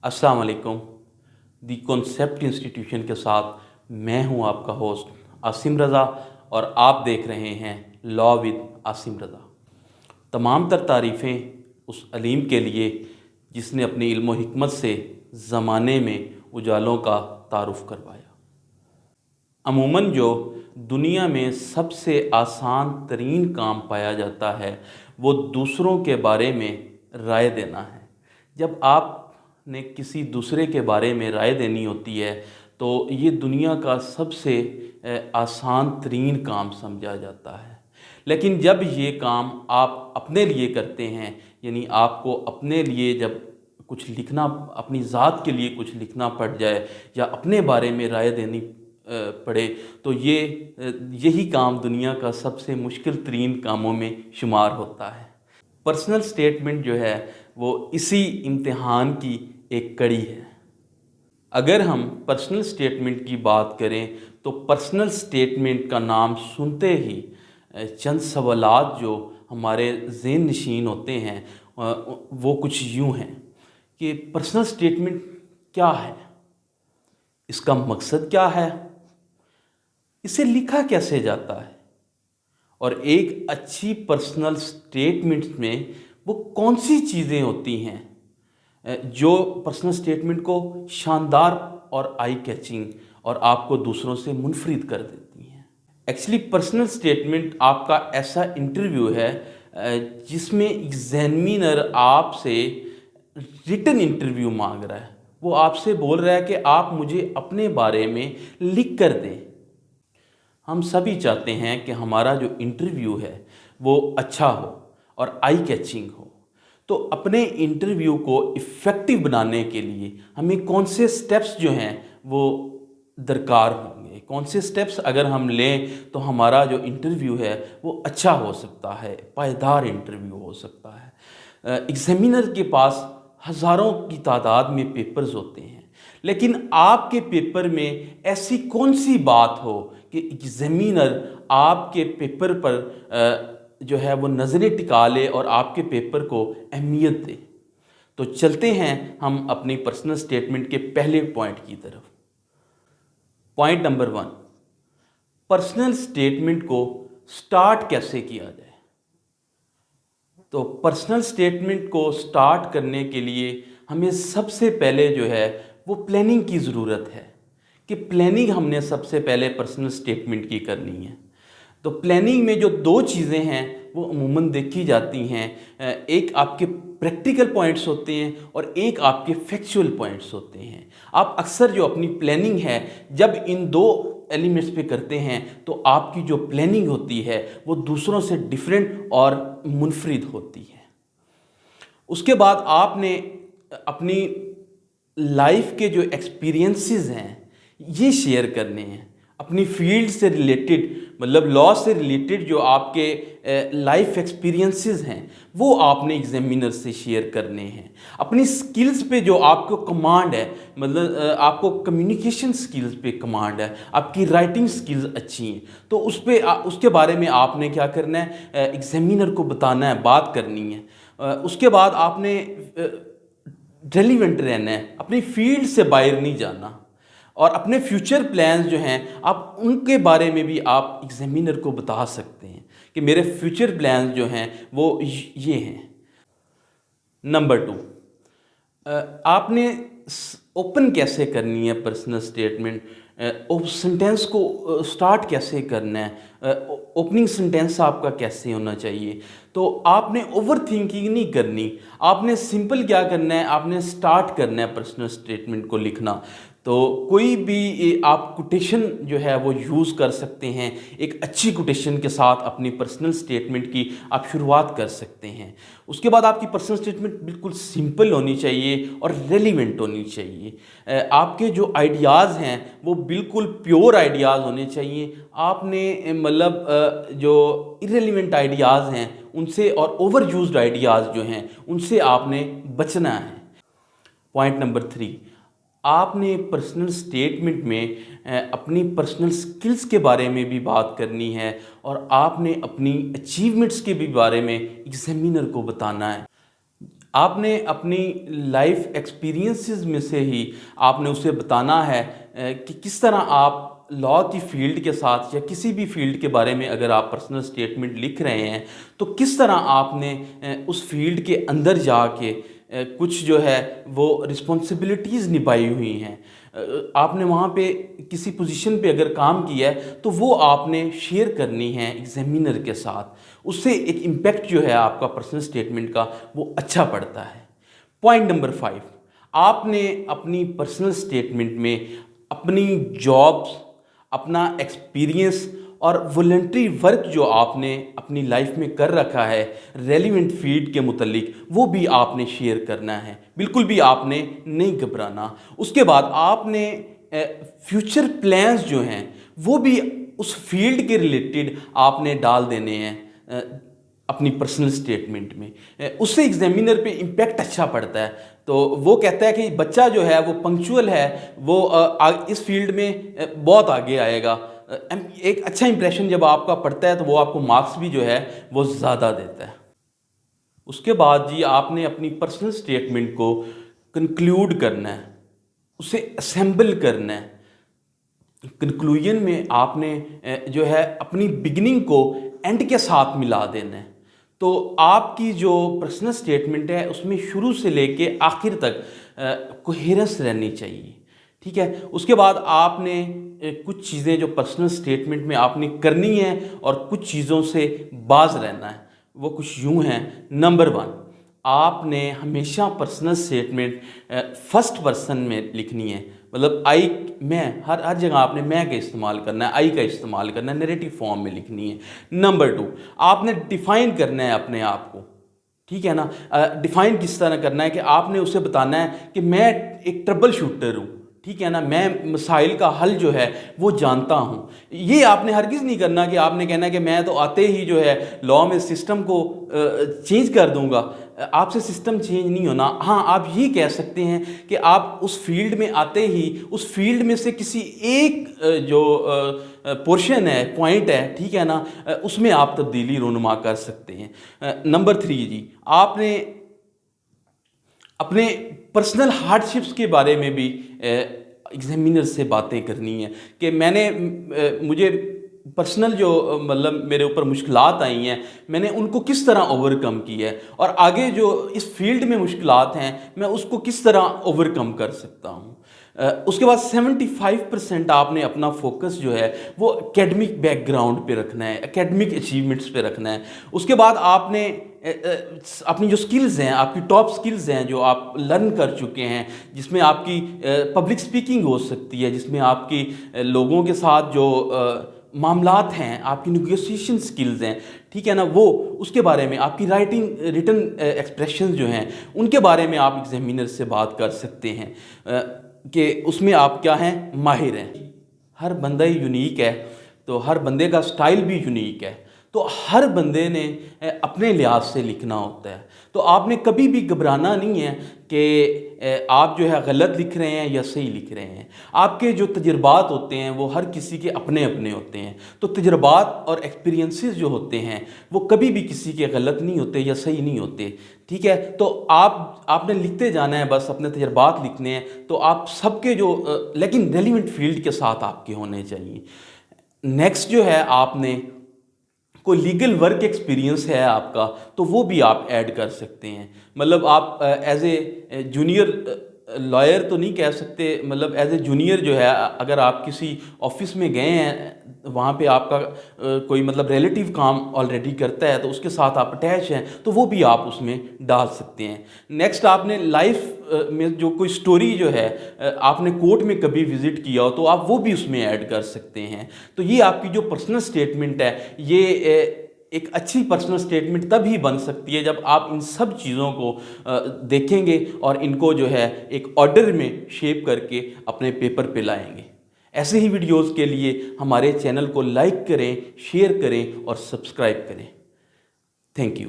अस्सलाम वालेकुम। The concept institution के साथ मैं हूं आपका होस्ट आसिम रज़ा और आप देख रहे हैं लॉ विद आसिम रज़ा। तमाम तर तारीफ़ें उस अलीम के लिए जिसने अपनी इल्म व हिकमत से ज़माने में उजालों का तारुफ़ करवाया। अमूमन जो दुनिया में सबसे आसान तरीन काम पाया जाता है वो दूसरों के बारे में राय देना है। जब आपने किसी दूसरे के बारे में राय देनी होती है तो ये दुनिया का सबसे आसान तरीन काम समझा जाता है। लेकिन जब ये काम आप अपने लिए करते हैं, यानी आपको अपने लिए जब कुछ लिखना, अपनी ज़ात के लिए कुछ लिखना पड़ जाए या अपने बारे में राय देनी पड़े, तो यही काम दुनिया का सबसे मुश्किल तरीन कामों में शुमार होता है। पर्सनल स्टेटमेंट जो है वो इसी इम्तिहान की एक कड़ी है। अगर हम पर्सनल स्टेटमेंट की बात करें तो पर्सनल स्टेटमेंट का नाम सुनते ही चंद सवालात जो हमारे ज़हन नशीन होते हैं वो कुछ यूँ हैं कि पर्सनल स्टेटमेंट क्या है, इसका मकसद क्या है, इसे लिखा कैसे जाता है, और एक अच्छी पर्सनल स्टेटमेंट में वो कौन सी चीज़ें होती हैं जो पर्सनल स्टेटमेंट को शानदार और आई कैचिंग और आपको दूसरों से मुनफरिद कर देती हैं। एक्चुअली पर्सनल स्टेटमेंट आपका ऐसा इंटरव्यू है जिसमें एग्जामिनर आपसे रिटन इंटरव्यू मांग रहा है। वो आपसे बोल रहा है कि आप मुझे अपने बारे में लिख कर दें। हम सभी चाहते हैं कि हमारा जो इंटरव्यू है वो अच्छा हो और आई कैचिंग हो। तो अपने इंटरव्यू को इफ़ेक्टिव बनाने के लिए हमें कौन से स्टेप्स जो हैं वो दरकार होंगे, कौन से स्टेप्स अगर हम लें तो हमारा जो इंटरव्यू है वो अच्छा हो सकता है, पायदार इंटरव्यू हो सकता है। एग्जामिनर के पास हज़ारों की तादाद में पेपर्स होते हैं, लेकिन आपके पेपर में ऐसी कौन सी बात हो कि एग्जामिनर आपके पेपर पर जो है वो नज़रें टिका ले और आपके पेपर को अहमियत दे। तो चलते हैं हम अपनी पर्सनल स्टेटमेंट के पहले पॉइंट की तरफ। पॉइंट नंबर 1, पर्सनल स्टेटमेंट को स्टार्ट कैसे किया जाए। तो पर्सनल स्टेटमेंट को स्टार्ट करने के लिए हमें सबसे पहले जो है वो प्लानिंग की ज़रूरत है कि प्लानिंग हमने सबसे पहले पर्सनल स्टेटमेंट की करनी है। तो प्लानिंग में जो दो चीज़ें हैं वो अमूमन देखी जाती हैं, एक आपके प्रैक्टिकल पॉइंट्स होते हैं और एक आपके फैक्चुअल पॉइंट्स होते हैं। आप अक्सर जो अपनी प्लानिंग है जब इन दो एलिमेंट्स पे करते हैं तो आपकी जो प्लानिंग होती है वो दूसरों से डिफरेंट और मुनफरिद होती है। उसके बाद आपने अपनी लाइफ के जो एक्सपीरियंसेस हैं ये शेयर करने हैं। अपनी फील्ड से रिलेटेड, मतलब लॉ से रिलेटेड जो आपके लाइफ एक्सपीरियंसेस हैं वो आपने एग्जामिनर से शेयर करने हैं। अपनी स्किल्स पे जो आपको कमांड है, मतलब आपको कम्युनिकेशन स्किल्स पे कमांड है, आपकी राइटिंग स्किल्स अच्छी हैं, तो उसके बारे में आपने क्या करना है, एग्जामिनर को बताना है, बात करनी है। उसके बाद आपने रेलिवेंट रहना है, अपनी फील्ड से बाहर नहीं जाना, और अपने फ्यूचर प्लान्स जो हैं आप उनके बारे में भी आप एग्जामिनर को बता सकते हैं कि मेरे फ्यूचर प्लान्स जो हैं वो ये हैं। नंबर 2, आपने ओपन कैसे करनी है पर्सनल स्टेटमेंट, सेंटेंस को स्टार्ट कैसे करना है, ओपनिंग सेंटेंस आपका कैसे होना चाहिए। तो आपने ओवर थिंकिंग नहीं करनी, आपने सिंपल क्या करना है, आपने स्टार्ट करना है पर्सनल स्टेटमेंट को लिखना। तो कोई भी आप कोटेशन जो है वो यूज़ कर सकते हैं। एक अच्छी कोटेशन के साथ अपनी पर्सनल स्टेटमेंट की आप शुरुआत कर सकते हैं। उसके बाद आपकी पर्सनल स्टेटमेंट बिल्कुल सिंपल होनी चाहिए और रेलिवेंट होनी चाहिए। आपके जो आइडियाज़ हैं वो बिल्कुल प्योर आइडियाज़ होने चाहिए। आपने मतलब जो इरेलीवेंट आइडियाज़ हैं उनसे और ओवर यूज्ड आइडियाज़ जो हैं उनसे आपने बचना है। पॉइंट नंबर 3, आपने पर्सनल स्टेटमेंट में अपनी पर्सनल स्किल्स के बारे में भी बात करनी है और आपने अपनी अचीवमेंट्स के भी बारे में एग्जामिनर को बताना है। आपने अपनी लाइफ एक्सपीरियंसेस में से ही आपने उसे बताना है कि किस तरह आप लॉ की फील्ड के साथ या किसी भी फील्ड के बारे में अगर आप पर्सनल स्टेटमेंट लिख रहे हैं तो किस तरह आपने उस फील्ड के अंदर जाके कुछ जो है वो रिस्पॉन्सिबिलिटीज़ निभाई हुई हैं। आपने वहाँ पे किसी पोजीशन पे अगर काम किया है तो वो आपने शेयर करनी है एग्जामिनर के साथ। उससे एक इम्पैक्ट जो है आपका पर्सनल स्टेटमेंट का वो अच्छा पड़ता है। पॉइंट नंबर 5, आपने अपनी पर्सनल स्टेटमेंट में अपनी जॉब्स, अपना एक्सपीरियंस और वॉलंटरी वर्क जो आपने अपनी लाइफ में कर रखा है रेलिवेंट फील्ड के मुतल्लिक, वो भी आपने शेयर करना है। बिल्कुल भी आपने नहीं घबराना। उसके बाद आपने फ्यूचर प्लान्स जो हैं वो भी उस फील्ड के रिलेटेड आपने डाल देने हैं अपनी पर्सनल स्टेटमेंट में। उससे एग्जामिनर पे इम्पैक्ट अच्छा पड़ता है। तो वो कहता है कि बच्चा जो है वो पंक्चुअल है, वो इस फील्ड में बहुत आगे आएगा। एक अच्छा इंप्रेशन जब आपका पड़ता है तो वो आपको मार्क्स भी जो है वो ज़्यादा देता है। उसके बाद जी आपने अपनी पर्सनल स्टेटमेंट को कंक्लूड करना है, उसे असेंबल करना है। कंक्लूजन में आपने जो है अपनी बिगिनिंग को एंड के साथ मिला देना है। तो आपकी जो पर्सनल स्टेटमेंट है उसमें शुरू से लेके आखिर तक कोहेरेंस रहनी चाहिए। ठीक है। उसके बाद आपने कुछ चीज़ें जो पर्सनल स्टेटमेंट में आपने करनी है और कुछ चीज़ों से बाज रहना है। वो कुछ यूँ हैं। नंबर 1, आपने हमेशा पर्सनल स्टेटमेंट फर्स्ट पर्सन में लिखनी है। मतलब आई, मैं, हर जगह आपने मैं का इस्तेमाल करना है, आई का इस्तेमाल करना है, नैरेटिव फॉर्म में लिखनी है। नंबर 2, आपने डिफ़ाइन करना है अपने आप को। ठीक है ना। डिफ़ाइन किस तरह करना है कि आपने उसे बताना है कि मैं एक ट्रबल शूटर हूँ। ठीक है ना, मैं मसाइल का हल जो है वो जानता हूँ। ये आपने हरगिज़ नहीं करना कि आपने कहना कि मैं तो आते ही जो है लॉ में सिस्टम को चेंज कर दूंगा। आपसे सिस्टम चेंज नहीं होना। हाँ, आप ये कह सकते हैं कि आप उस फील्ड में आते ही उस फील्ड में से किसी एक जो पोर्शन है, पॉइंट है, ठीक है ना, उसमें आप तब्दीली रोनुमा कर सकते हैं। नंबर 3 जी, आपने अपने पर्सनल हार्डशिप्स के बारे में भी एग्जामिनर से बातें करनी है कि मुझे पर्सनल जो मतलब मेरे ऊपर मुश्किलात आई हैं, मैंने उनको किस तरह ओवरकम किया है और आगे जो इस फील्ड में मुश्किलात हैं मैं उसको किस तरह ओवरकम कर सकता हूँ। उसके बाद 75% आपने अपना फोकस जो है वो एकेडमिक बैकग्राउंड पे रखना है, एकेडमिक अचीवमेंट्स पे रखना है। उसके बाद आपने अपनी जो स्किल्स हैं, आपकी टॉप स्किल्स हैं जो आप लर्न कर चुके हैं, जिसमें आपकी पब्लिक स्पीकिंग हो सकती है, जिसमें आपकी लोगों के साथ जो मामलात हैं, आपकी नेगोशिएशन स्किल्स हैं, ठीक है ना, वो उसके बारे में आपकी रिटन एक्सप्रेशन जो हैं उनके बारे में आप एग्जामिनर से बात कर सकते हैं कि उसमें आप क्या हैं, माहिर हैं। हर बंदा ही यूनिक है, तो हर बंदे का स्टाइल भी यूनिक है। तो हर बंदे ने अपने लिहाज से लिखना होता है। तो आपने कभी भी घबराना नहीं है कि आप जो है गलत लिख रहे हैं या सही लिख रहे हैं। आपके जो तजुर्बात होते हैं वो हर किसी के अपने अपने होते हैं। तो तजुर्बात और एक्सपीरियंसेस जो होते हैं वो कभी भी किसी के गलत नहीं होते या सही नहीं होते। ठीक है। तो आपने लिखते जाना है, बस अपने तजुर्बात लिखने हैं। तो आप सबके जो लेकिन रेलिवेंट फील्ड के साथ आपके होने चाहिए। नेक्स्ट जो है, आपने कोई लीगल वर्क एक्सपीरियंस है आपका तो वो भी आप ऐड कर सकते हैं। मतलब आप एज ए जूनियर लॉयर तो नहीं कह सकते, मतलब एज ए जूनियर जो है अगर आप किसी ऑफिस में गए हैं, वहाँ पे आपका कोई मतलब रिलेटिव काम ऑलरेडी करता है तो उसके साथ आप अटैच हैं तो वो भी आप उसमें डाल सकते हैं। नेक्स्ट, आपने लाइफ में जो कोई स्टोरी जो है आपने कोर्ट में कभी विज़िट किया हो तो आप वो भी उसमें ऐड कर सकते हैं। तो ये आपकी जो पर्सनल स्टेटमेंट है, ये एक अच्छी पर्सनल स्टेटमेंट तब ही बन सकती है जब आप इन सब चीज़ों को देखेंगे और इनको जो है एक ऑर्डर में शेप करके अपने पेपर पे लाएंगे। ऐसे ही वीडियोस के लिए हमारे चैनल को लाइक करें, शेयर करें और सब्सक्राइब करें। Thank you.